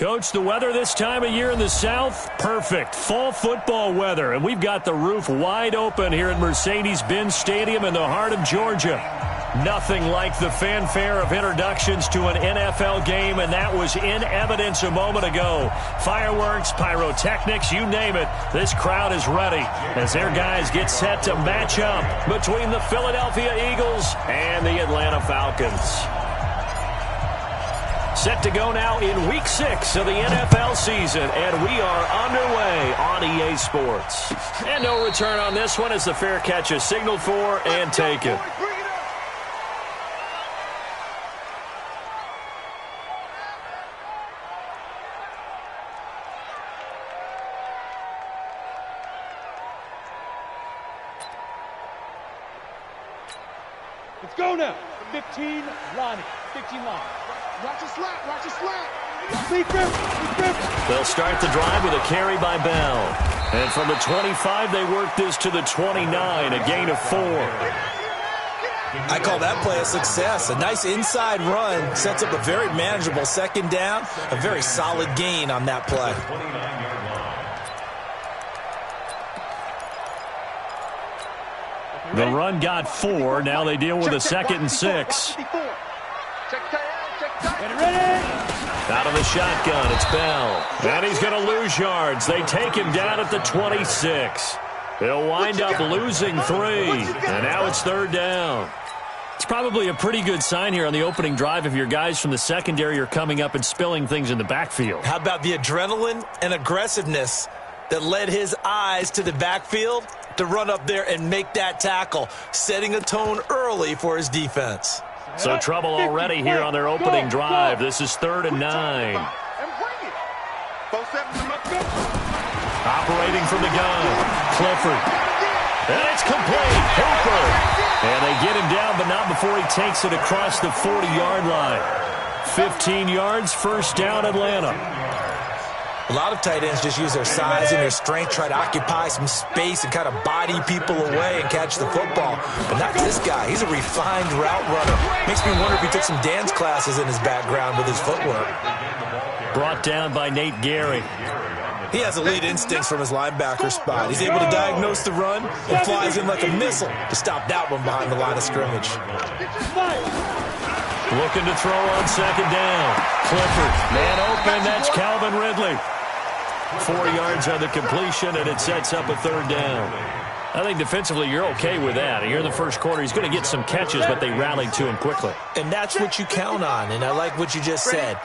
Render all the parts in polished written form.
Coach, the weather this time of year in the South, perfect. Fall football weather, and we've got the roof wide open here at Mercedes-Benz Stadium in the heart of Georgia. Nothing like the fanfare of introductions to an NFL game, and that was in evidence a moment ago. Fireworks, pyrotechnics, you name it. This crowd is ready as their guys get set to match up between the Philadelphia Eagles and the Atlanta Falcons. Set to go now in Week 6 of the NFL season, and we are underway on EA Sports. And no return on this one as the fair catch is signaled for and taken. Let's go now. 15, Lonnie. 15 line. Watch your slap. Watch your slap. They'll start the drive with a carry by Bell. And from the 25, they work this to the 29, a gain of 4. I call that play a success. A nice inside run sets up a very manageable second down. A very solid gain on that play. The run got 4. Now they deal with a 2nd and 6. Out of the shotgun, it's Bell. And he's going to lose yards. They take him down at the 26. He'll wind up losing 3. And now it's 3rd down. It's probably a pretty good sign here on the opening drive if your guys from the secondary are coming up and spilling things in the backfield. How about the adrenaline and aggressiveness that led his eyes to the backfield to run up there and make that tackle, setting a tone early for his defense. So trouble already here on their opening drive. This is 3rd and 9. Operating from the gun, Clifford. And it's complete. Hooper. And they get him down, but not before he takes it across the 40-yard line. 15 yards, 1st down, Atlanta. A lot of tight ends just use their size and their strength, try to occupy some space and kind of body people away and catch the football. But not this guy. He's a refined route runner. Makes me wonder if he took some dance classes in his background with his footwork. Brought down by Nate Gary. He has elite instincts from his linebacker spot. He's able to diagnose the run and flies in like a missile to stop that one behind the line of scrimmage. Looking to throw on 2nd down. Clifford, man open, that's Calvin Ridley. 4 yards on the completion, and it sets up a 3rd down. I think defensively you're okay with that. Here in the first quarter, he's going to get some catches, but they rallied to him quickly. And that's what you count on, and I like what you just said.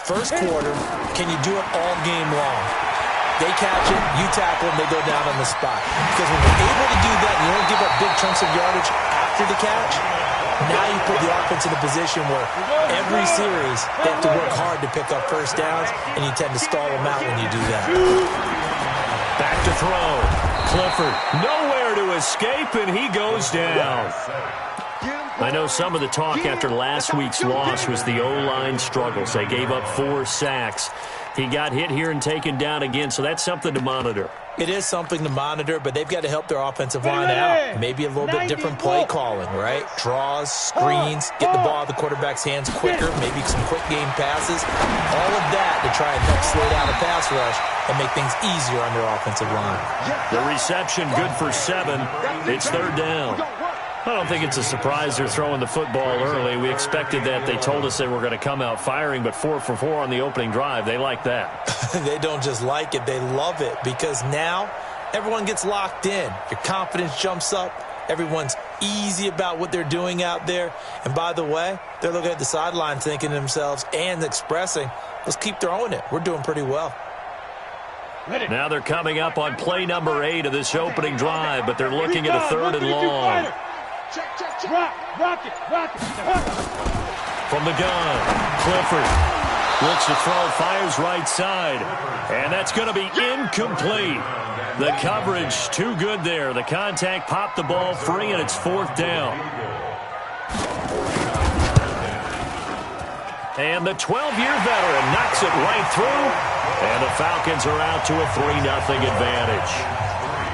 First quarter, can you do it all game long? They catch it, you tackle them, they go down on the spot. Because when you're able to do that and you don't give up big chunks of yardage after the catch, now you put the offense in a position where every series they have to work hard to pick up 1st downs, and you tend to stall them out when you do that. Back to throw. Clifford, nowhere to escape, and he goes down. I know some of the talk after last week's loss was the O-line struggles. They gave up 4 sacks. He got hit here and taken down again, so that's something to monitor. It is something to monitor, but they've got to help their offensive line out. Maybe a little bit different play calling, right? Draws, screens, get the ball out of the quarterback's hands quicker, maybe some quick game passes. All of that to try and help slow down the pass rush and make things easier on their offensive line. The reception good for 7. It's 3rd down. I don't think it's a surprise they're throwing the football early. We expected that. They told us they were going to come out firing, but 4 for 4 on the opening drive. They like that. They don't just like it. They love it because now everyone gets locked in. Your confidence jumps up. Everyone's easy about what they're doing out there. And by the way, they're looking at the sideline thinking to themselves and expressing, let's keep throwing it. We're doing pretty well. Now they're coming up on play number 8 of this opening drive, but they're looking at a 3rd and long. Rock it. From the gun, Clifford looks to throw, fires right side, and that's going to be incomplete. The coverage too good there. The contact popped the ball free, and it's 4th down. And the 12-year veteran knocks it right through, and the Falcons are out to a 3-0 advantage.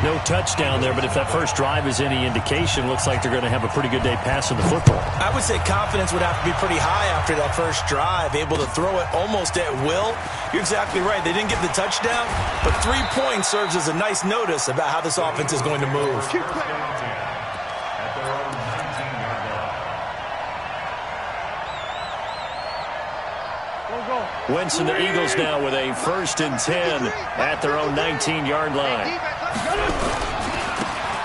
No touchdown there, but if that first drive is any indication, looks like they're going to have a pretty good day passing the football. I would say confidence would have to be pretty high after that first drive, able to throw it almost at will. You're exactly right. They didn't get the touchdown, but 3 points serves as a nice notice about how this offense is going to move. Wentz and the Eagles now with a 1st and 10 at their own 19-yard line.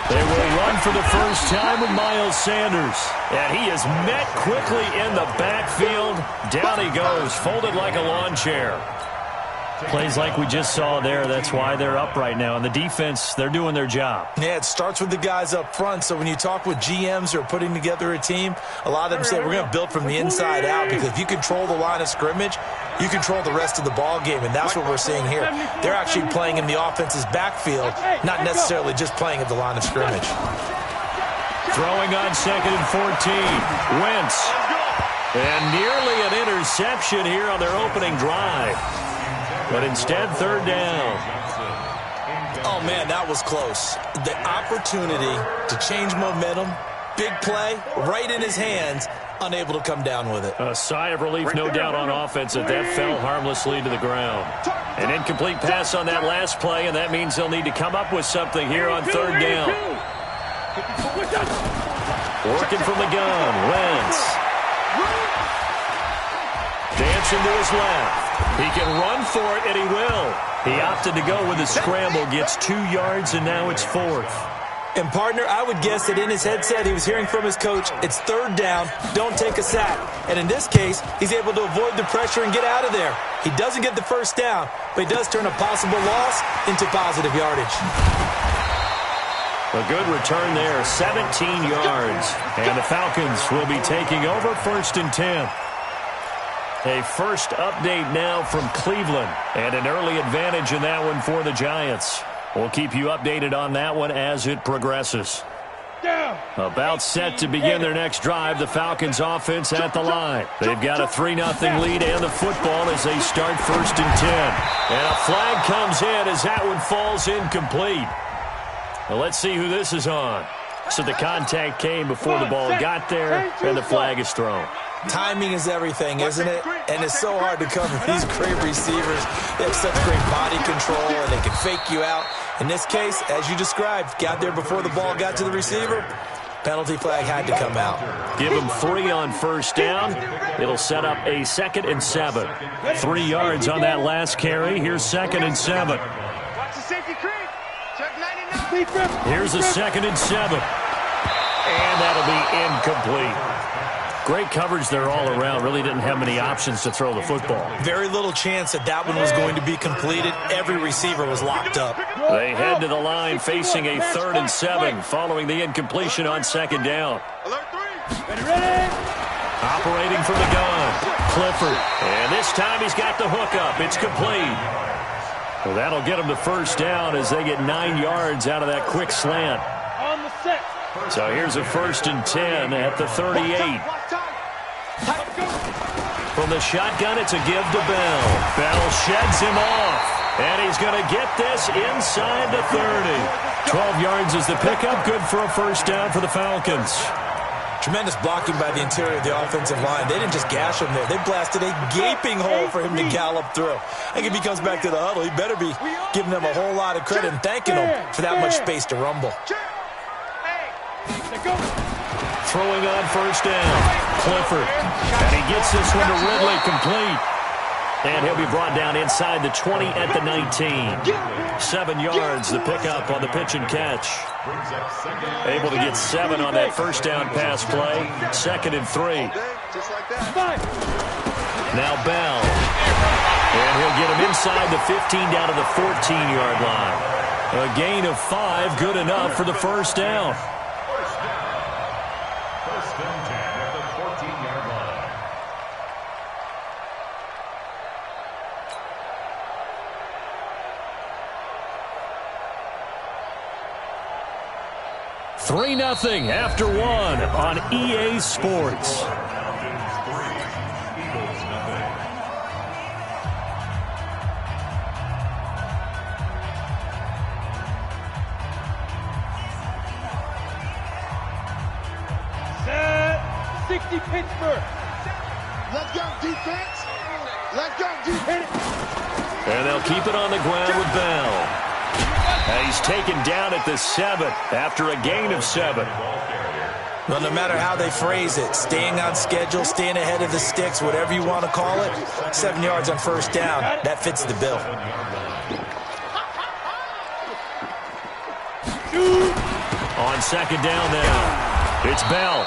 They will run for the first time with Miles Sanders. And he is met quickly in the backfield. Down he goes, folded like a lawn chair. Plays like we just saw there. That's why they're up right now. And the defense, they're doing their job. Yeah, it starts with the guys up front. So when you talk with GMs who are putting together a team, a lot of them say we're going to build from the inside out, because if you control the line of scrimmage, you control the rest of the ball game, and that's what we're seeing here. They're actually playing in the offense's backfield, not necessarily just playing at the line of scrimmage. Throwing on 2nd and 14. Wentz. And nearly an interception here on their opening drive. But instead, 3rd down. Oh, man, that was close. The opportunity to change momentum, big play, right in his hands, unable to come down with it. A sigh of relief, no doubt, on offense that fell harmlessly to the ground. An incomplete pass on that last play, and that means they'll need to come up with something here on 3rd down. Working from the gun, Wentz. Dancing to his left. He can run for it, and he will. He opted to go with the scramble, gets 2 yards, and now it's 4th. And, partner, I would guess that in his headset he was hearing from his coach, it's 3rd down, don't take a sack. And in this case, he's able to avoid the pressure and get out of there. He doesn't get the first down, but he does turn a possible loss into positive yardage. A good return there, 17 yards. And the Falcons will be taking over 1st and 10. A first update now from Cleveland, and an early advantage in that one for the Giants. We'll keep you updated on that one as it progresses. About set to begin their next drive, the Falcons offense at the line. They've got a 3-0 lead and the football as they start 1st and 10. And a flag comes in as that one falls incomplete. Well, let's see who this is on. So the contact came before the ball got there, and the flag is thrown. Timing is everything, isn't it? And it's so hard to cover these great receivers. They have such great body control, and they can fake you out. In this case, as you described, got there before the ball got to the receiver. Penalty flag had to come out. Give them 3 on 1st down. It'll set up a 2nd and 7. 3 yards on that last carry. Here's 2nd and 7. Watch the safety creep. Check 99. Here's a 2nd and 7. And that'll be incomplete. Great coverage there all around. Really didn't have many options to throw the football. Very little chance that that one was going to be completed. Every receiver was locked up. They head to the line facing a 3rd and 7 following the incompletion on 2nd down. Ready? Operating from the gun, Clifford. And this time he's got the hook up. It's complete. Well, that'll get them to 1st down as they get 9 yards out of that quick slant. On the set. So here's a 1st and 10 at the 38. From the shotgun, it's a give to Bell. Bell sheds him off. And he's going to get this inside the 30. 12 yards is the pickup. Good for a 1st down for the Falcons. Tremendous blocking by the interior of the offensive line. They didn't just gash him there. They blasted a gaping hole for him to gallop through. I think if he comes back to the huddle, he better be giving them a whole lot of credit and thanking them for that much space to rumble. Throwing on 1st down, Clifford. And he gets this one to Ridley complete. And he'll be brought down inside the 20 at the 19. 7 yards, the pickup on the pitch and catch. Able to get 7 on that 1st down pass play. 2nd and 3. Now Bell. And he'll get him inside the 15 down to the 14-yard line. A gain of 5, good enough for the 1st down. Three 3-0 after 1 on EA Sports. Dusty Pittsburgh. Let's go, defense. Let's go, defense. And they'll keep it on the ground with Bell. And he's taken down at the 7 after a gain of 7. Well, no matter how they phrase it, staying on schedule, staying ahead of the sticks, whatever you want to call it, 7 yards on first down, that fits the bill. On second down now, it's Bell.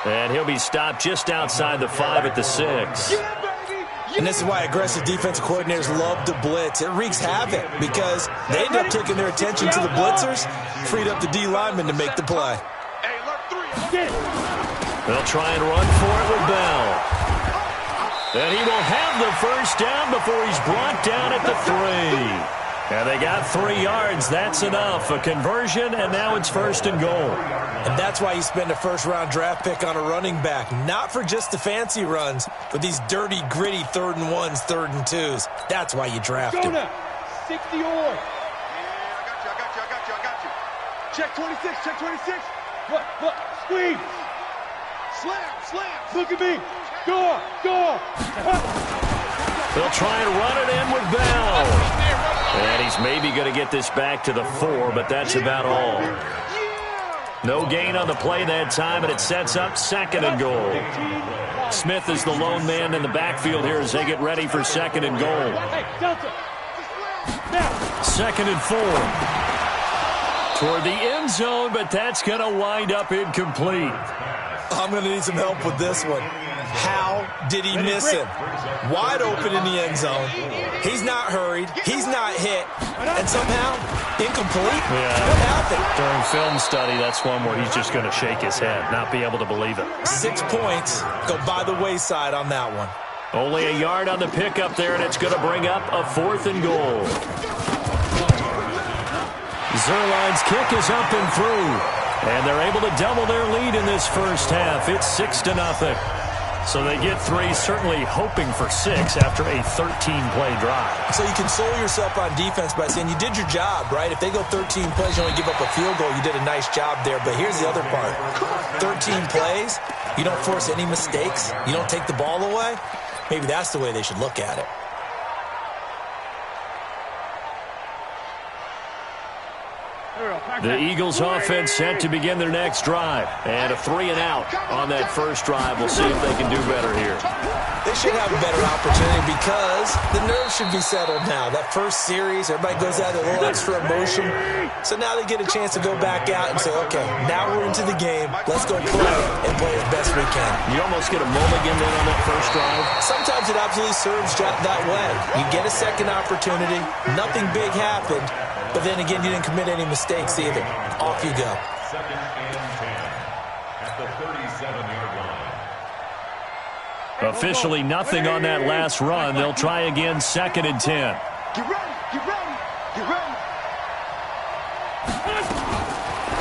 And he'll be stopped just outside the 5 at the 6. And this is why aggressive defensive coordinators love to blitz. It wreaks havoc because they end up taking their attention to the blitzers, freed up the D lineman to make the play. They'll try and run for it with Bell. And he will have the first down before he's brought down at the 3. And they got 3 yards. That's enough. A conversion, and now it's first and goal. And that's why you spend a first-round draft pick on a running back. Not for just the fancy runs, but these dirty, gritty 3rd and 1s, 3rd and 2s. That's why you draft him. 60 or. I got you. Check 26, check 26. What? Squeeze. Slam. Look at me. Go on. They'll try and run it in with Bell. And he's maybe going to get this back to the 4, but that's about all. No gain on the play that time, and it sets up second and goal. Smith is the lone man in the backfield here as they get ready for second and goal. Second and 4. Toward the end zone, but that's going to wind up incomplete. I'm going to need some help with this one. How did he miss him? Wide open in the end zone. He's not hurried. He's not hit. And somehow, incomplete? Yeah. What happened? During film study, that's one where he's just going to shake his head, not be able to believe it. 6 points go by the wayside on that one. Only a yard on the pickup there, and it's going to bring up a 4th and goal. Zuerlein's kick is up and through. And they're able to double their lead in this first half. It's 6-0. So they get 3, certainly hoping for 6 after a 13-play drive. So you console yourself on defense by saying you did your job, right? If they go 13 plays, you only give up a field goal, you did a nice job there. But here's the other part. 13 plays, you don't force any mistakes, you don't take the ball away. Maybe that's the way they should look at it. The Eagles offense set to begin their next drive. And a 3 and out on that first drive. We'll see if they can do better here. They should have a better opportunity because the nerves should be settled now. That first series, everybody goes out with a little extra emotion. So now they get a chance to go back out and say, okay, now we're into the game. Let's go play and play as best we can. You almost get a mulligan then on that first drive. Sometimes it absolutely serves that way. You get a second opportunity. Nothing big happened. But then again, you didn't commit any mistakes either. Off you go. Second and 10 at the 37-yard line. Officially nothing on that last run. They'll try again, second and 10. Get ready.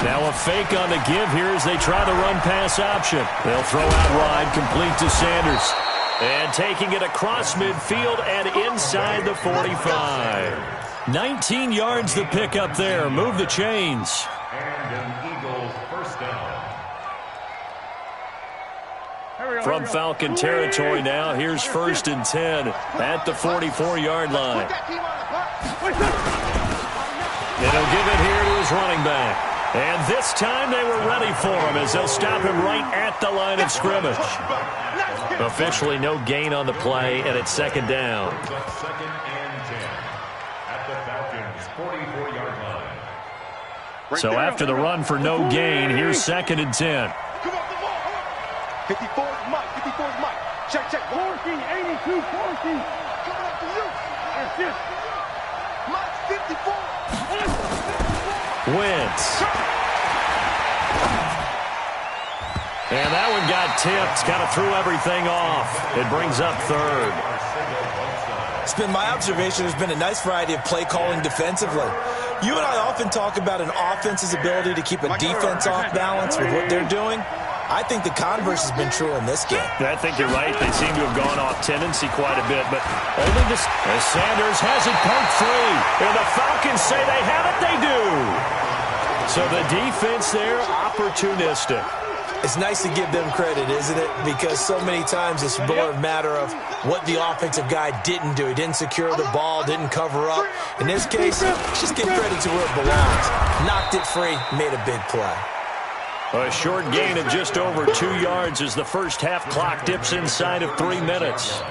Now a fake on the give here as they try the run-pass option. They'll throw out wide, complete to Sanders. And taking it across midfield and inside the 45. 19 yards to pick up there. Move the chains. And an Eagles first down. From Falcon territory now, here's first and 10 at the 44-yard line. And he'll give it here to his running back. And this time they were ready for him as they'll stop him right at the line of scrimmage. Officially no gain on the play, and it's second down. Second and 10 at the Falcons' 44-yard line. So after the run for no gain, here's second and 10. Come on. 54 is Mike. Check. 14, 82, 14. Coming up to you. That's it. Mike, 54. Wentz. And that one got tipped. Kind of threw everything off. It brings up third. It's been my observation there's been a nice variety of play calling defensively. You and I often talk about an offense's ability to keep a defense off balance with what they're doing. I think the converse has been true in this game. I think you're right. They seem to have gone off tendency quite a bit, but only this as Sanders has it poked free. And the Falcons say they have it, they do. So the defense there, opportunistic. It's nice to give them credit, isn't it? Because so many times it's more a matter of what the offensive guy didn't do. He didn't secure the ball, didn't cover up. In this case, just give credit to where it belongs. Knocked it free, made a big play. A short gain of just over 2 yards as the first half clock dips inside of 3 minutes.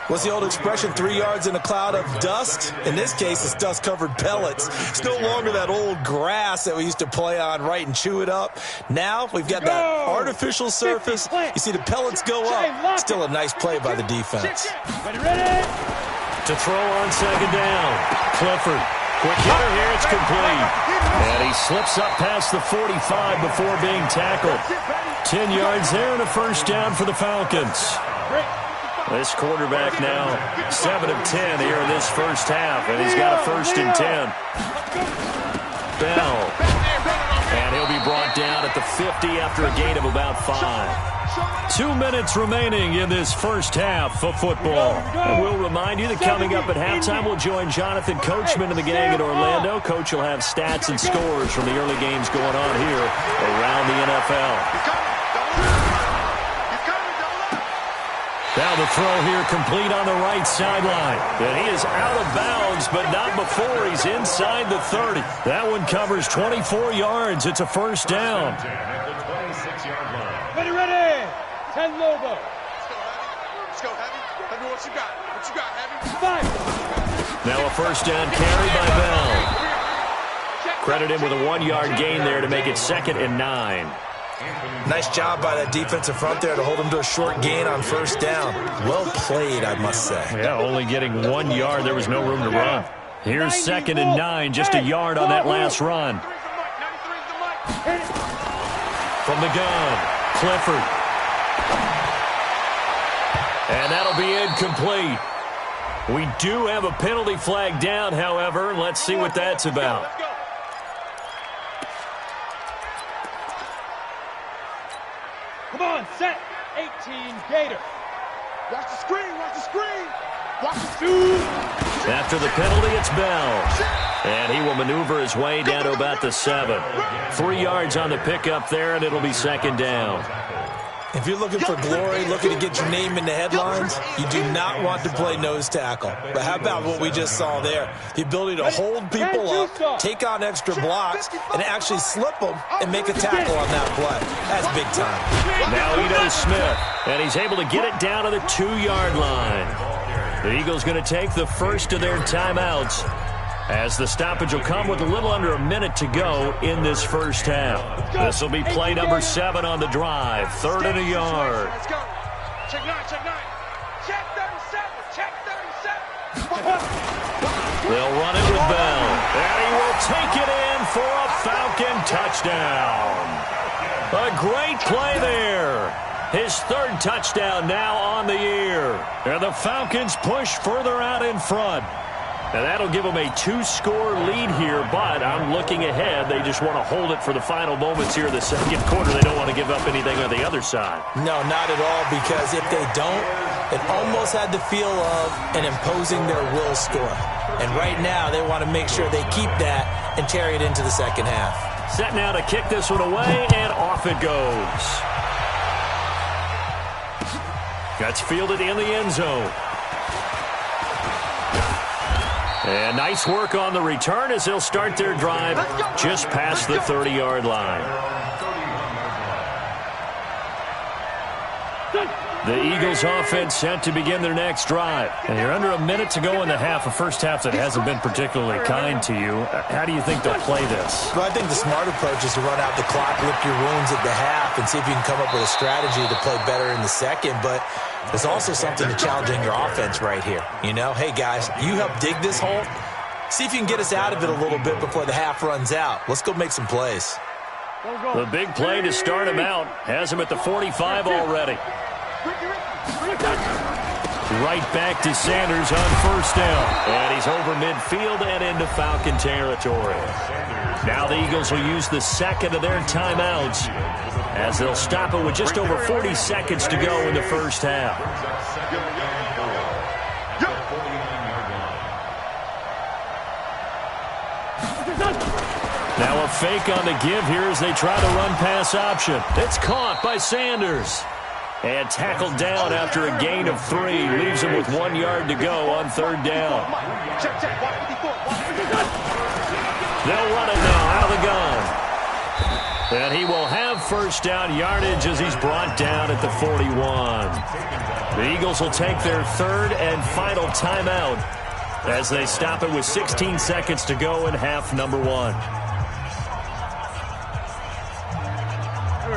What's the old expression, 3 yards in a cloud of dust? In this case, it's dust-covered pellets. It's no longer that old grass that we used to play on, right, and chew it up. Now we've got that artificial surface. You see the pellets go up. Still a nice play by the defense. Ready? To throw on second down. Clifford. Quick hitter here. It's complete. And he slips up past the 45 before being tackled. 10 yards there and a first down for the Falcons. This quarterback now 7 of 10 here in this first half, and he's got a 1st and 10. Bell. And he'll be brought down at the 50 after a gain of about 5. 2 minutes remaining in this first half of football. And we'll remind you that coming up at halftime, we'll join Jonathan Coachman and the gang in Orlando. Coach will have stats and scores from the early games going on here around the NFL. Now the throw here complete on the right sideline. And he is out of bounds, but not before he's inside the 30. That one covers 24 yards. It's a first down. Ready. 10 Lobo. Let's go, Heavy. Heavy, what you got? What you got, Heavy? 5. Now a first down carry by Bell. Credit him with a 1-yard gain there to make it 2nd and 9. Nice job by that defensive front there to hold him to a short gain on first down. Well played, I must say. Yeah, only getting 1 yard. There was no room to run. Here's 2nd and 9, just a yard on that last run. From the gun, Clifford. And that'll be incomplete. We do have a penalty flag down, however. Let's see what that's about. Come on, set. 18 Gator. Watch the screen, watch the screen. Watch the Two. After the penalty, it's Bell. And he will maneuver his way down to about the 7. 3 yards on the pickup there, and it'll be 2nd down. If you're looking for glory, looking to get your name in the headlines, you do not want to play nose tackle. But how about what we just saw there? The ability to hold people up, take on extra blocks, and actually slip them and make a tackle on that play. That's big time. Now Ito Smith, and he's able to get it down to the 2-yard line. The Eagles going to take the first of their timeouts, as the stoppage will come with a little under a minute to go in this first half. This will be play number 7 on the drive. 3rd and a yard. Let's go. Check 9, check 9. Check 37, check 37. They'll run it with Bell. And he will take it in for a Falcon touchdown. A great play there. His 3rd touchdown now on the year. And the Falcons push further out in front. And that'll give them a 2-score lead here, but I'm looking ahead. They just want to hold it for the final moments here in the second quarter. They don't want to give up anything on the other side. No, not at all, because if they don't, it almost had the feel of an imposing their will score. And right now, they want to make sure they keep that and carry it into the second half. Set now to kick this one away, and off it goes. Gets fielded in the end zone. And nice work on the return as they'll start their drive just past the 30-yard line. The Eagles offense set to begin their next drive. And you're under a minute to go in the half, a first half that hasn't been particularly kind to you. How do you think they'll play this? Well, I think the smart approach is to run out the clock, lick your wounds at the half, and see if you can come up with a strategy to play better in the second. But there's also something to challenging your offense right here. You know, hey, guys, you help dig this hole. See if you can get us out of it a little bit before the half runs out. Let's go make some plays. The big play to start him out has him at the 45 already. Right back to Sanders on first down. And he's over midfield and into Falcon territory. Now the Eagles will use the 2nd of their timeouts as they'll stop it with just over 40 seconds to go in the first half. Now a fake on the give here as they try to run pass option. It's caught by Sanders. And tackled down after a gain of 3. Leaves him with 1 yard to go on 3rd down. They'll run it now out of the gun. And he will have 1st down yardage as he's brought down at the 41. The Eagles will take their 3rd and final timeout as they stop it with 16 seconds to go in half number 1.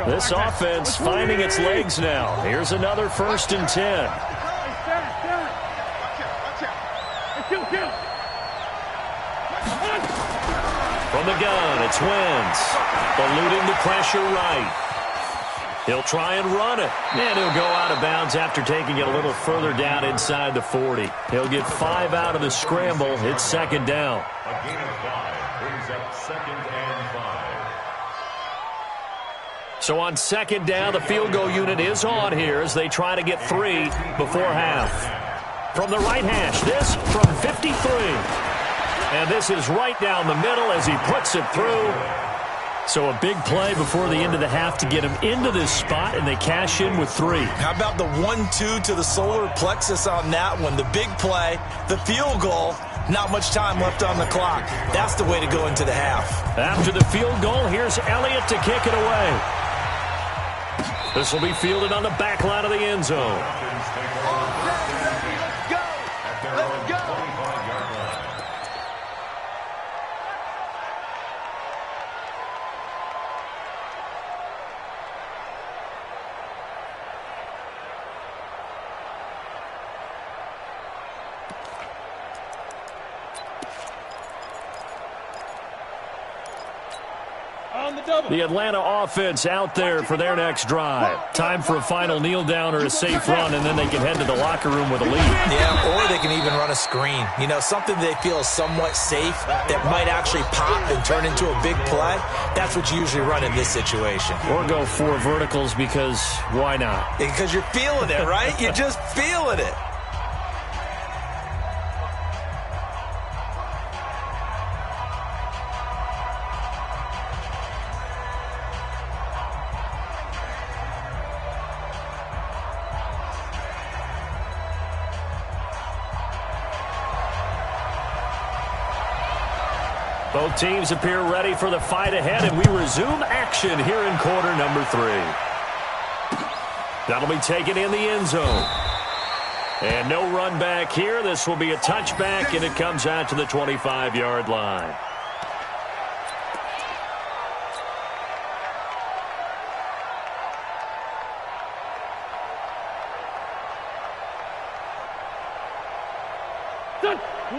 This offense finding its legs now. Here's another 1st and 10. From the gun, it's Wentz. Eluding the pressure right. He'll try and run it. And he'll go out of bounds after taking it a little further down inside the 40. He'll get 5 out of the scramble. It's 2nd down. A gain of 5 brings up 2nd and 5. So on 2nd down, the field goal unit is on here as they try to get 3 before half. From the right hash, this from 53. And this is right down the middle as he puts it through. So a big play before the end of the half to get him into this spot, and they cash in with 3. How about the 1-2 to the solar plexus on that one? The big play, the field goal, not much time left on the clock. That's the way to go into the half. After the field goal, here's Elliott to kick it away. This will be fielded on the back line of the end zone. The Atlanta offense out there for their next drive. Time for a final kneel down or a safe run, and then they can head to the locker room with a lead. Yeah, or they can even run a screen. You know, something they feel is somewhat safe that might actually pop and turn into a big play. That's what you usually run in this situation. Or go 4 verticals because why not? Because you're feeling it, right? You're just feeling it. Both teams appear ready for the fight ahead, and we resume action here in quarter number 3. That'll be taken in the end zone. And no run back here. This will be a touchback, and it comes out to the 25-yard line.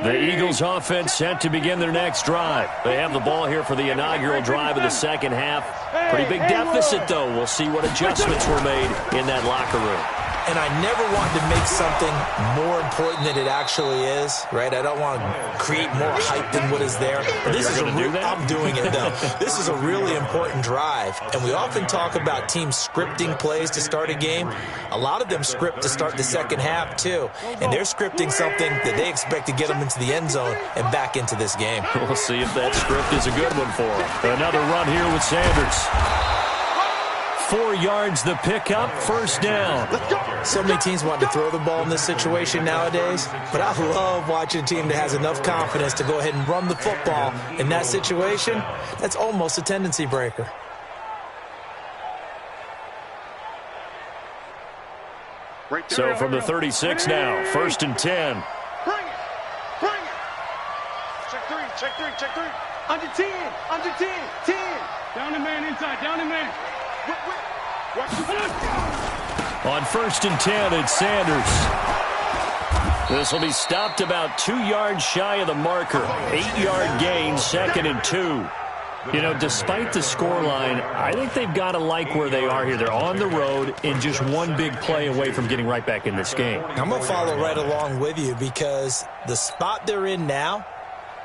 The Eagles offense set to begin their next drive. They have the ball here for the inaugural drive of the second half. Pretty big deficit, though. We'll see what adjustments were made in that locker room. And I never want to make something more important than it actually is, right? I don't want to create more hype than what is there. But this is I'm doing it, though. This is a really important drive. And we often talk about teams scripting plays to start a game. A lot of them script to start the second half, too. And they're scripting something that they expect to get them into the end zone and back into this game. We'll see if that script is a good one for them. Another run here with Sanders. 4 yards the pickup, 1st down. So many teams want to throw the ball in this situation nowadays, but I love watching a team that has enough confidence to go ahead and run the football in that situation. That's almost a tendency breaker. So from the 36 now, 1st and 10. Bring it. Check three. Under 10. 10. Down the man inside, down the man. On 1st and 10, it's Sanders. This will be stopped about 2 yards shy of the marker. 8-yard gain, 2nd and 2. You know, despite the scoreline, I think they've got to like where they are here. They're on the road and just one big play away from getting right back in this game. I'm going to follow right along with you because the spot they're in now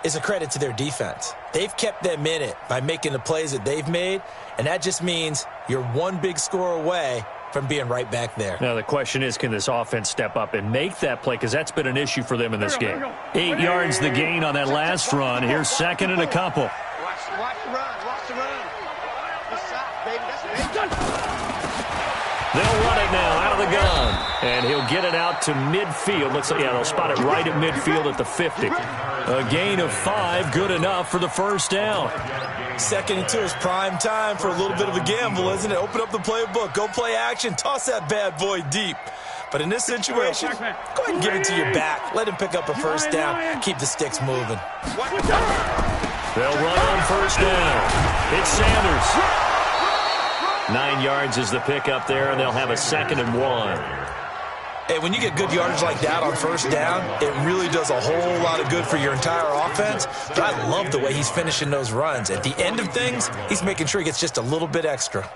is a credit to their defense. They've kept them in it by making the plays that they've made, and that just means you're one big score away from being right back there. Now, the question is, can this offense step up and make that play? Because that's been an issue for them in this game. 8 yards the gain on that last run. Here's 2nd and a couple. Watch the run. Watch the run. Good shot, baby. That's it. They'll run it now out of the gun. And he'll get it out to midfield. Looks like, yeah, they'll spot it right at midfield at the 50. A gain of 5, good enough for the first down. 2nd and 2 is prime time for a little bit of a gamble, isn't it? Open up the playbook, go play action, toss that bad boy deep. But in this situation, go ahead and give it to your back. Let him pick up a first down. Keep the sticks moving. They'll run on first down. It's Sanders. 9 yards is the pickup there, and they'll have a 2nd and 1. Hey, when you get good yardage like that on first down, it really does a whole lot of good for your entire offense. But I love the way he's finishing those runs. At the end of things, he's making sure he gets just a little bit extra.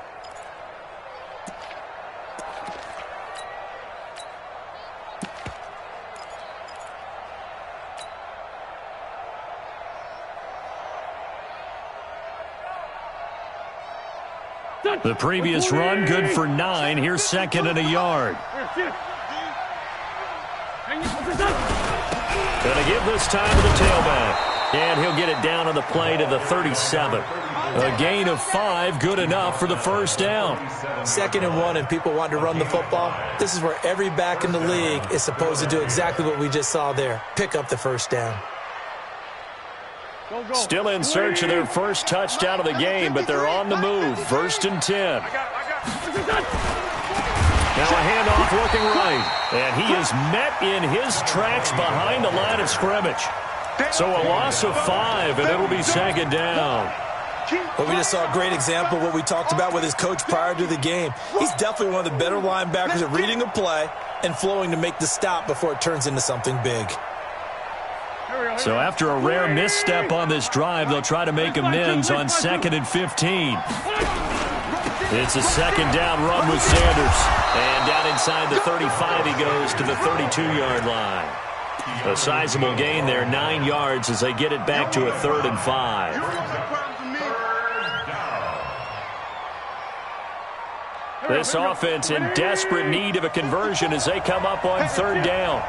The previous run, good for 9. Here's 2nd and a yard. Going to give this time to the tailback. And he'll get it down on the play to the 37. A gain of 5, good enough for the first down. 2nd and 1, and people want to run the football. This is where every back in the league is supposed to do exactly what we just saw there. Pick up the first down. Still in search of their first touchdown of the game, but they're on the move. 1st and 10. Now a handoff looking right. And he is met in his tracks behind the line of scrimmage. So a loss of 5, and it'll be 2nd down. Well, we just saw a great example of what we talked about with his coach prior to the game. He's definitely one of the better linebackers at reading a play and flowing to make the stop before it turns into something big. So after a rare misstep on this drive, they'll try to make amends on 2nd and 15. It's a 2nd down run with Sanders. And down inside the 35, he goes to the 32-yard line. A sizable gain there, 9 yards as they get it back to a 3rd and 5. This offense in desperate need of a conversion as they come up on 3rd down.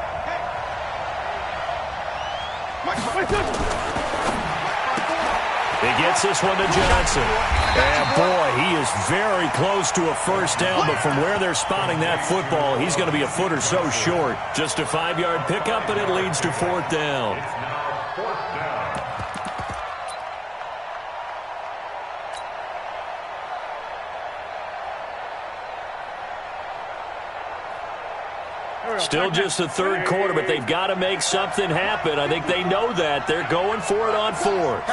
He gets this one to Johnson. And, boy, he is very close to a first down, but from where they're spotting that football, he's going to be a foot or so short. Just a 5-yard pickup, and it leads to 4th down. Still just the 3rd quarter, but they've got to make something happen. I think they know that. They're going for it on 4th.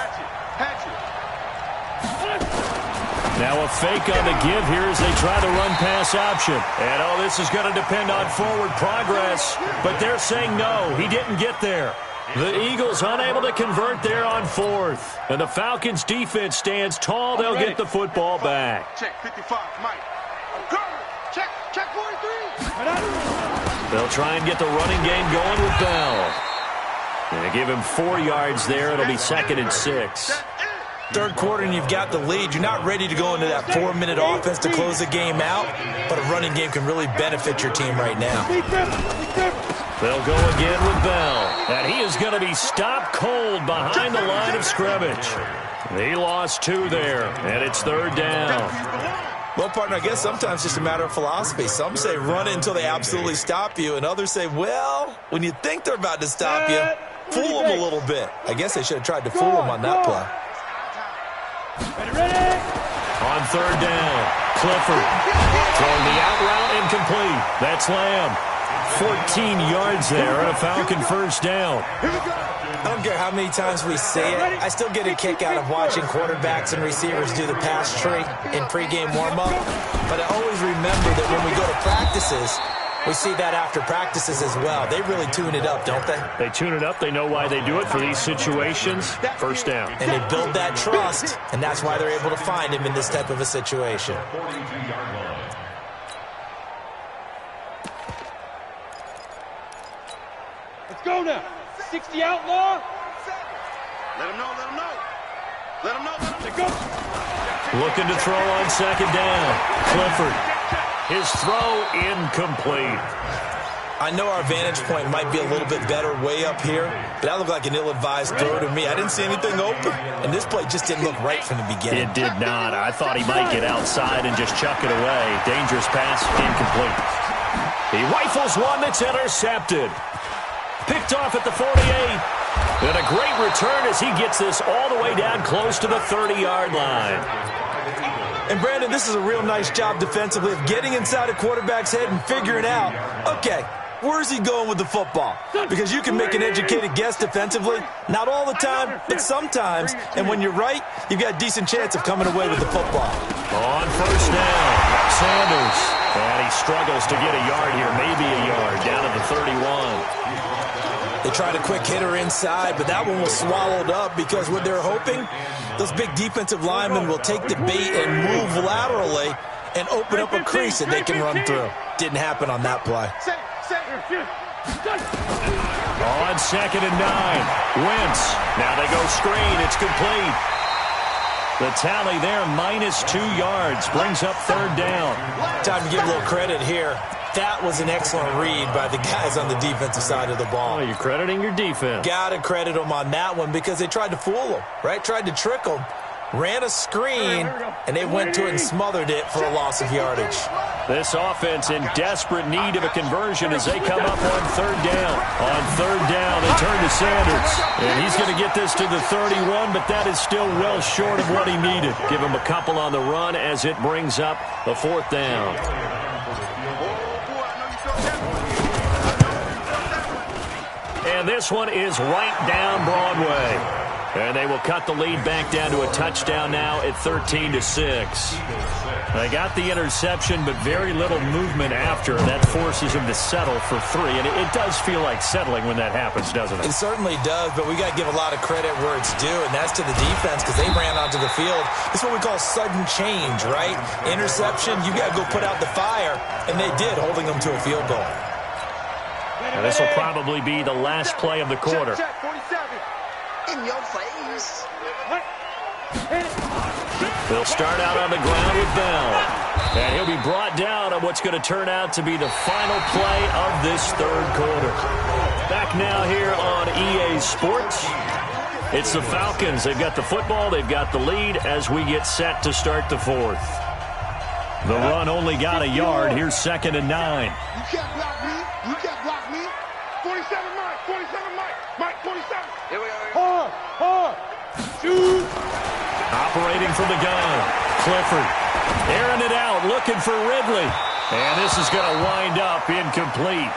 Now a fake on the give here as they try the run-pass option. And, oh, this is going to depend on forward progress. But they're saying no, he didn't get there. The Eagles unable to convert there on 4th. And the Falcons' defense stands tall. They'll get the football back. Check 55, Mike. Check 43. They'll try and get the running game going with Bell. And they give him 4 yards there. It'll be 2nd and 6. 3rd quarter and you've got the lead. You're not ready to go into that 4-minute offense to close the game out, but a running game can really benefit your team right now. They'll go again with Bell. And he is going to be stopped cold behind the line of scrimmage. He lost 2 there, and it's 3rd down. Well, partner, I guess sometimes it's just a matter of philosophy. Some say run it until they absolutely stop you, and others say, well, when you think they're about to stop you, fool them a little bit. I guess they should have tried to fool them on that play. On 3rd down, Clifford throwing the out route incomplete. That's Lamb. 14 yards there and a Falcon first down. I don't care how many times we say it, I still get a kick out of watching quarterbacks and receivers do the pass tree in pregame warm-up. But I always remember that when we go to practices, we see that after practices as well. They really tune it up, don't they? They tune it up. They know why they do it for these situations. First down. And they build that trust, and that's why they're able to find him in this type of a situation. Let's go now. 60 outlaw. Let him know, let him know. Let him know, let him go. Looking to throw on 2nd down. Clifford. His throw incomplete. I know our vantage point might be a little bit better way up here, but that looked like an ill-advised throw to me. I didn't see anything open, and this play just didn't look right from the beginning. It did not. I thought he might get outside and just chuck it away. Dangerous pass, incomplete. He rifles one that's intercepted. Picked off at the 48. And a great return as he gets this all the way down close to the 30-yard line. And, Brandon, this is a real nice job defensively of getting inside a quarterback's head and figuring out, okay, where's he going with the football? Because you can make an educated guess defensively. Not all the time, but sometimes. And when you're right, you've got a decent chance of coming away with the football. On first down, Sanders. And he struggles to get a yard here, maybe a yard, down at the 31. They tried a quick hitter inside, but that one was swallowed up because what they're hoping, those big defensive linemen will take the bait and move laterally and open up a crease that they can run through. Didn't happen on that play. On 2nd and 9, Wentz. Now they go screen. It's complete. The tally there, -2 yards, brings up 3rd down. Time to give a little credit here. That was an excellent read by the guys on the defensive side of the ball. Oh, you're crediting your defense. Got to credit them on that one because they tried to fool them, right? Tried to trick them. Ran a screen, and they went to it and smothered it for a loss of yardage. This offense in desperate need of a conversion as they come up on 3rd down. On 3rd down, they turn to Sanders. And he's going to get this to the 31, but that is still well short of what he needed. Give him a couple on the run as it brings up the 4th down. And this one is right down Broadway. And they will cut the lead back down to a touchdown now at 13-6. They got the interception, but very little movement after. That forces them to settle for 3. And it does feel like settling when that happens, doesn't it? It certainly does, but we got to give a lot of credit where it's due, and that's to the defense because they ran onto the field. It's what we call sudden change, right? Interception, you got to go put out the fire, and they did, holding them to a field goal. And this will probably be the last play of the quarter. Check, 47. In your face. They'll start out on the ground with Bell. And he'll be brought down on what's going to turn out to be the final play of this 3rd quarter. Back now here on EA Sports. It's the Falcons. They've got the football. They've got the lead as we get set to start the 4th. The run only got a yard. Here's 2nd and 9. You can't block me. You can't block me. 47 Mike. 47 Mike. Mike 47. Here we go. Hard. Shoot. Operating from the gun. Clifford. Airing it out. Looking for Ridley. And this is going to wind up incomplete.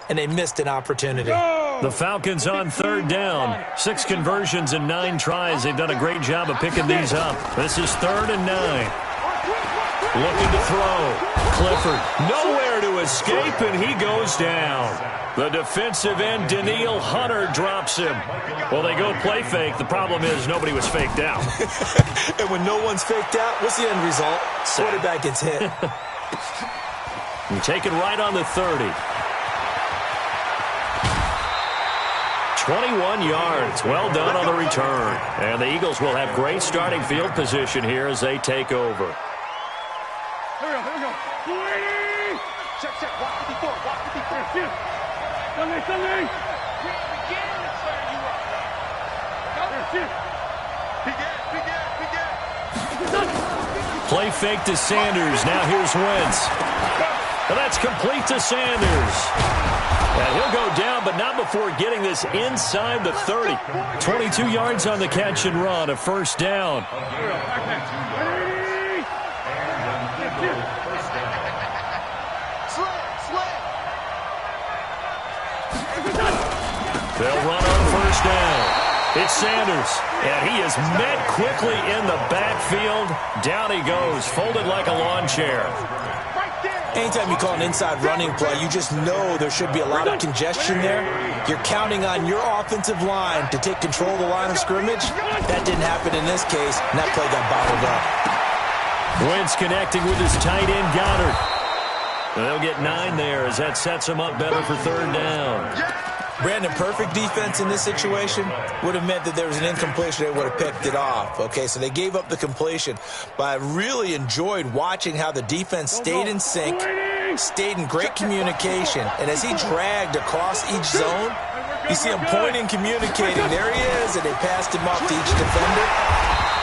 And they missed an opportunity. The Falcons on 3rd down. 6 conversions and 9 tries. They've done a great job of picking these up. This is 3rd and 9. Looking to throw. Clifford nowhere to escape, and he goes down. The defensive end, Danielle Hunter, drops him. Well, they go play fake. The problem is nobody was faked out. And when no one's faked out, what's the end result? Quarterback gets hit. You take it right on the 30. 21 yards. Well done on the return. And the Eagles will have great starting field position here as they take over. Here we go. Check. Walk 54. Walk 54. Sunday. Play fake to Sanders. Now here's Wentz. And that's complete to Sanders. And he'll go down, but not before getting this inside the 30. 22 yards on the catch and run, a 1st down. They'll run on 1st down. It's Sanders, and he is met quickly in the backfield. Down he goes, folded like a lawn chair. Anytime you call an inside running play, you just know there should be a lot of congestion there. You're counting on your offensive line to take control of the line of scrimmage. That didn't happen in this case, and that play got bottled up. Wentz connecting with his tight end, Goddard. And they'll get 9 there as that sets him up better for 3rd down. Brandon, perfect defense in this situation would have meant that there was an incompletion. They would have picked it off. Okay, so they gave up the completion. But I really enjoyed watching how the defense stayed in sync, stayed in great communication. And as he dragged across each zone, you see him pointing, communicating. There he is, and they passed him off to each defender.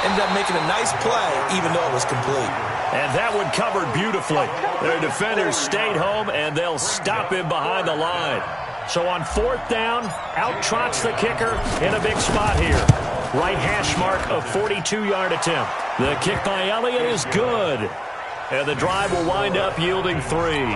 Ended up making a nice play, even though it was complete. And that one covered beautifully. Their defenders stayed home, and they'll stop him behind the line. So on 4th down, out trots the kicker in a big spot here. Right hash mark of 42-yard attempt. The kick by Elliott is good. And the drive will wind up yielding 3.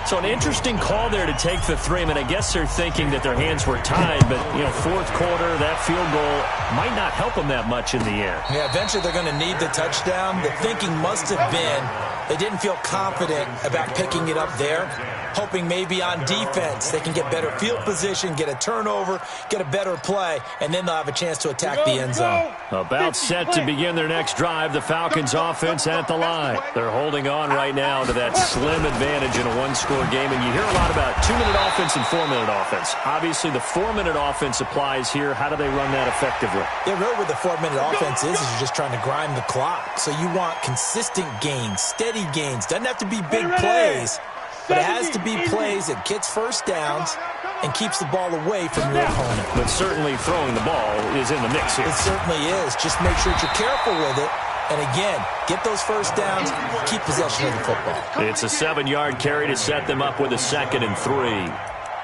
So an interesting call there to take the 3. I mean, I guess they're thinking that their hands were tied, but, you know, 4th quarter, that field goal might not help them that much in the end. Yeah, eventually they're going to need the touchdown. The thinking must have been they didn't feel confident about picking it up there, hoping maybe on defense they can get better field position, get a turnover, get a better play, and then they'll have a chance to attack the end zone. About set to begin their next drive, the Falcons offense at the line. They're holding on right now to that slim advantage in a one-score game, and you hear a lot about 2-minute offense and 4-minute offense. Obviously, the 4-minute offense applies here. How do they run that effectively? Yeah, really what the 4-minute offense is you're just trying to grind the clock. So you want consistent gains, steady gains. Doesn't have to be big plays, but it has to be plays that gets first downs and keeps the ball away from your opponent. But certainly throwing the ball is in the mix here. It certainly is. Just make sure that you're careful with it. And again, get those first downs, keep possession of the football. It's a 7-yard carry to set them up with a 2nd and 3.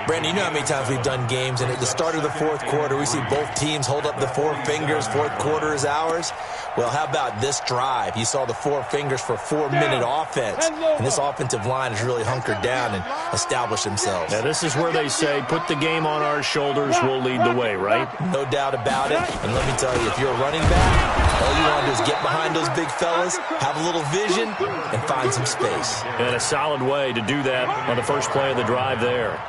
Brandon, you know how many times we've done games, and at the start of the 4th quarter, we see both teams hold up the 4 fingers, 4th quarter is ours. Well, how about this drive? You saw the 4 fingers for 4-minute offense, and this offensive line has really hunkered down and established themselves. Now, this is where they say, put the game on our shoulders, we'll lead the way, right? No doubt about it, and let me tell you, if you're a running back, all you want to do is get behind those big fellas, have a little vision, and find some space. And a solid way to do that on the first play of the drive there.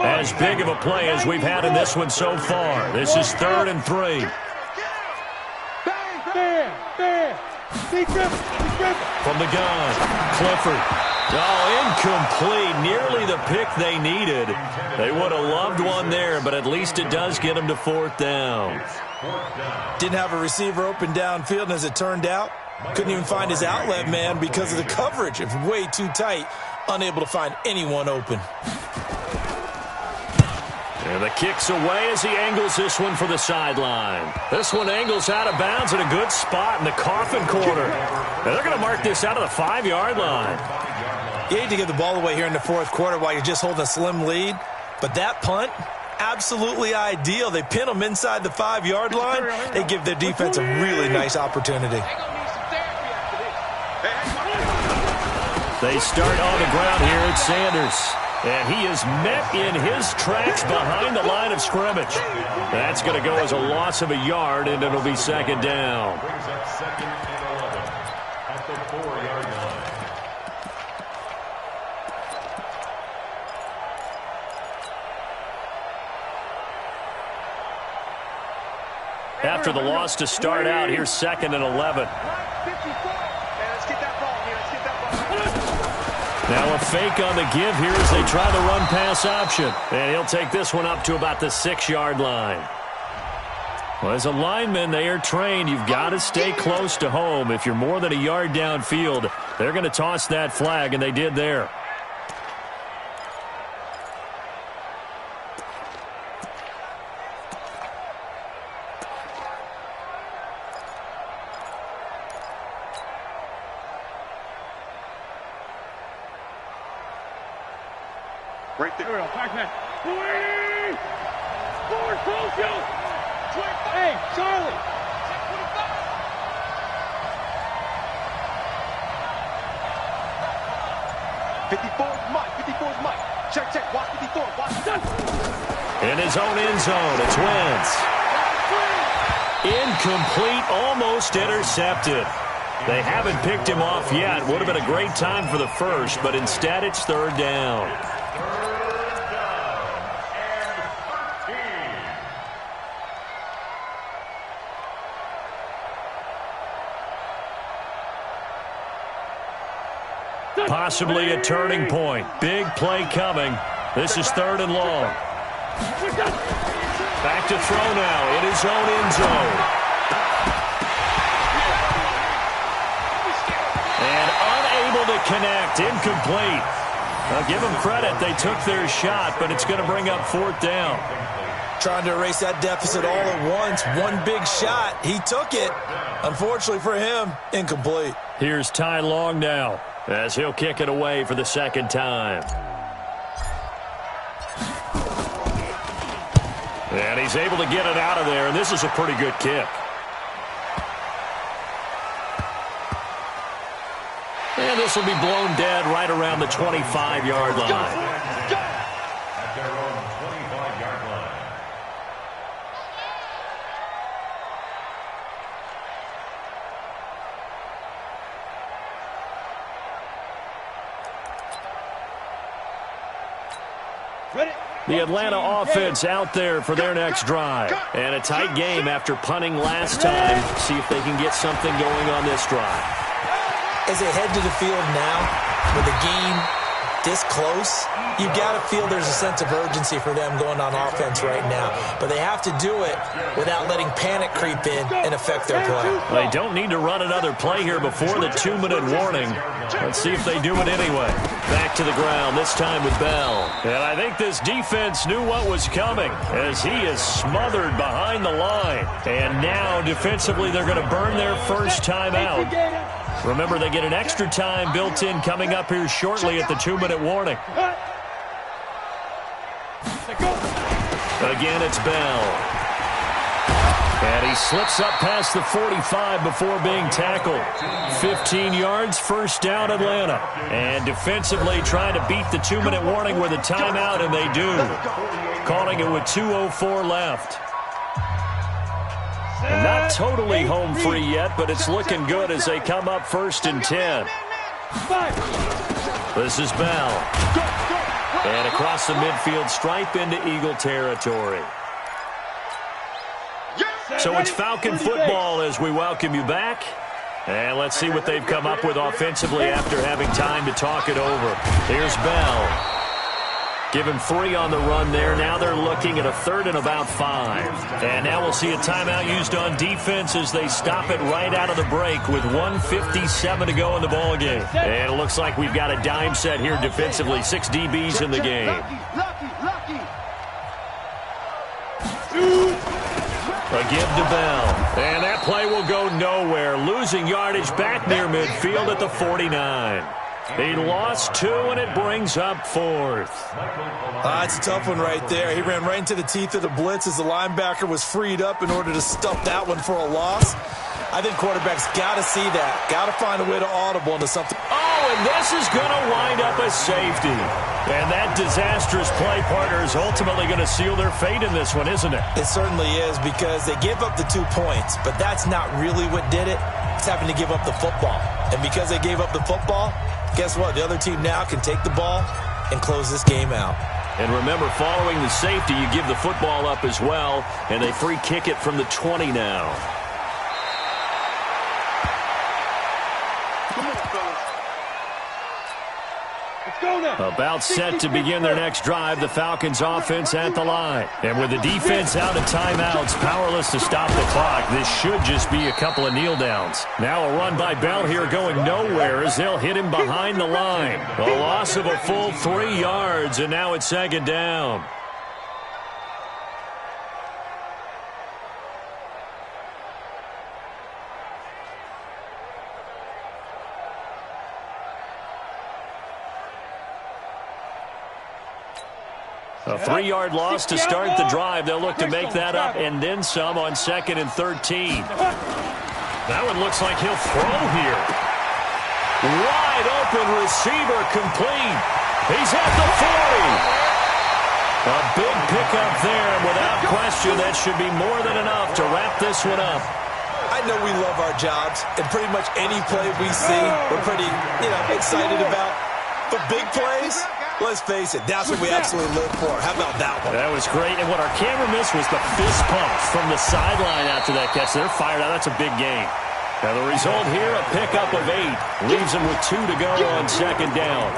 As big of a play as we've had in this one so far. This is 3rd and 3. From the gun, Clifford. Oh, incomplete. Nearly the pick they needed. They would have loved one there, but at least it does get them to 4th down. Didn't have a receiver open downfield, and as it turned out, couldn't even find his outlet man because of the coverage. It was way too tight, unable to find anyone open. And the kick's away as he angles this one for the sideline. This one angles out of bounds in a good spot in the coffin corner. And they're going to mark this out of the 5-yard line. You hate to give the ball away here in the 4th quarter while you're just holding a slim lead. But that punt, absolutely ideal. They pin them inside the 5-yard line. They give their defense a really nice opportunity. They start on the ground here at Sanders. And he is met in his tracks behind the line of scrimmage. That's going to go as a loss of a yard, and it'll be 2nd down. Brings up 2nd and 11 at the 4-yard line. After the loss to start out, here's 2nd and 11. Now a fake on the give here as they try the run-pass option. And he'll take this one up to about the 6-yard line. Well, as a lineman, they are trained. You've got to stay close to home. If you're more than a yard downfield, they're going to toss that flag, and they did there. Right there. Here we go. Pac-Man. Forward, close, yo. Hey, Charlie. 54's Mike. 54's Mike. Check. Watch 54. Watch. In his own end zone, it's Wentz. Incomplete, almost intercepted. They haven't picked him off yet. Would have been a great time for the first, but instead it's 3rd down. Possibly a turning point. Big play coming. This is 3rd and long. Back to throw now in his own end zone. And unable to connect. Incomplete. I'll give them credit. They took their shot, but it's going to bring up 4th down. Trying to erase that deficit all at once. One big shot. He took it. Unfortunately for him, incomplete. Here's Ty Long now as he'll kick it away for the 2nd time. And he's able to get it out of there, and this is a pretty good kick. And this will be blown dead right around the 25-yard line. At their own 25-yard line. The Atlanta offense out there for their next drive. And a tight game after punting last time. See if they can get something going on this drive. As they head to the field now, with the game this close, you've got to feel there's a sense of urgency for them going on offense right now. But they have to do it without letting panic creep in and affect their play. They don't need to run another play here before the 2-minute warning. Let's see if they do it anyway. Back to the ground, this time with Bell. And I think this defense knew what was coming as he is smothered behind the line. And now defensively they're going to burn their first time out. Remember, they get an extra time built in coming up here shortly at the 2-minute warning. Again, it's Bell. And he slips up past the 45 before being tackled. 15 yards, 1st down, Atlanta. And defensively trying to beat the 2-minute warning with a timeout, and they do. Calling it with 2:04 left. Not totally home free yet, but it's looking good as they come up 1st and 10. This is Bell. And across the midfield stripe into Eagle territory. So it's Falcon football as we welcome you back. And let's see what they've come up with offensively after having time to talk it over. Here's Bell. Give him 3 on the run there. Now they're looking at a 3rd and about 5. And now we'll see a timeout used on defense as they stop it right out of the break with 1:57 to go in the ballgame. And it looks like we've got a dime set here defensively. 6 DBs in the game. Again to Bell. And that play will go nowhere. Losing yardage back near midfield at the 49. He lost 2, and it brings up 4th. It's a tough one right there. He ran right into the teeth of the blitz as the linebacker was freed up in order to stuff that one for a loss. I think quarterbacks got to see that. Got to find a way to audible into something. Oh, and this is going to wind up a safety. And that disastrous play partner is ultimately going to seal their fate in this one, isn't it? It certainly is, because they gave up the 2 points, but that's not really what did it. It's having to give up the football. And because they gave up the football, guess what? The other team now can take the ball and close this game out. And remember, following the safety, you give the football up as well, and they free kick it from the 20 now. About set to begin their next drive, the Falcons offense at the line. And with the defense out of timeouts, powerless to stop the clock, this should just be a couple of kneel downs. Now a run by Bell here going nowhere as they'll hit him behind the line. A loss of a full 3 yards, and now it's 2nd down. A 3-yard loss to start the drive. They'll look to make that up and then some on 2nd and 13. That one looks like he'll throw here. Wide open receiver complete. He's at the 40. A big pickup there. Without question, that should be more than enough to wrap this one up. I know we love our jobs, and pretty much any play we see, we're pretty, excited about. But big plays, let's face it, that's what we absolutely live for. How about that one? That was great. And what our camera missed was the fist pump from the sideline after that catch. They're fired out. That's a big game. Now the result here, a pickup of 8. Leaves them with 2 to go on 2nd down.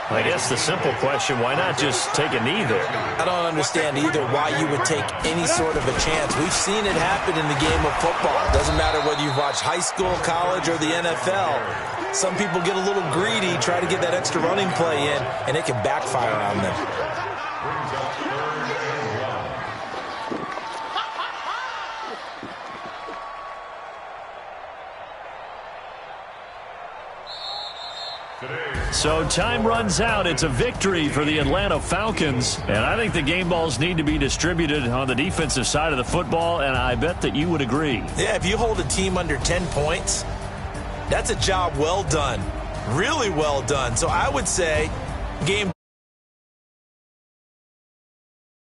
I guess the simple question, why not just take a knee there? I don't understand either why you would take any sort of a chance. We've seen it happen in the game of football. It doesn't matter whether you've watched high school, college, or the NFL. Some people get a little greedy, try to get that extra running play in, and it can backfire on them. So time runs out. It's a victory for the Atlanta Falcons. And I think the game balls need to be distributed on the defensive side of the football, and I bet that you would agree. Yeah, if you hold a team under 10 points, that's a job well done. Really well done. So I would say game